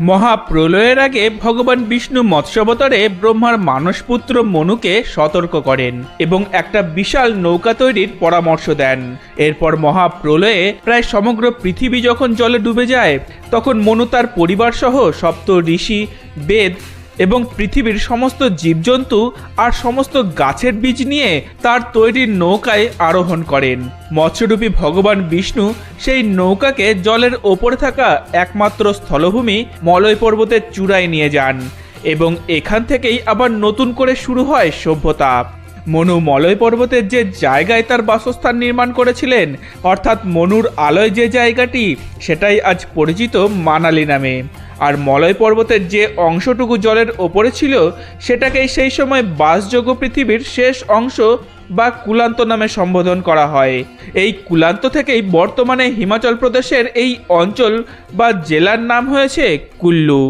মহাপ্রলয়ের আগে ভগবান বিষ্ণু মৎস্যাবতারে ব্রহ্মার মানসপুত্র মনুকে সতর্ক করেন এবং একটা বিশাল নৌকা তৈরির পরামর্শ দেন। এরপর মহাপ্রলয়ে প্রায় সমগ্র পৃথিবী যখন জলে ডুবে যায়, তখন মনু তার পরিবার সহ সপ্ত ঋষি, বেদ এবং পৃথিবীর সমস্ত জীবজন্তু আর সমস্ত গাছের বীজ নিয়ে তার তৈরি নৌকায় আরোহণ করেন। মৎস্যরূপী ভগবান বিষ্ণু সেই নৌকাকে জলের ওপরে থাকা একমাত্র স্থলভূমি মলয় পর্বতের চূড়ায় নিয়ে যান এবং এখান থেকেই আবার নতুন করে শুরু হয় সভ্যতা। মনু মলয় পর্বতের যে জায়গায় তার বাসস্থান নির্মাণ করেছিলেন, অর্থাৎ মনুর আলয় যে জায়গাটি, সেটাই আজ পরিচিত মানালি নামে। আর মলয় পর্বতের যে অংশটুকু জলের ওপরে ছিল, সেটাকেই সেই সময় বাসযোগ্য পৃথিবীর শেষ অংশ বা কুলান্ত নামে সম্বোধন করা হয়। এই কুলান্ত থেকেই বর্তমানে হিমাচল প্রদেশের এই অঞ্চল বা জেলার নাম হয়েছে কুল্লু।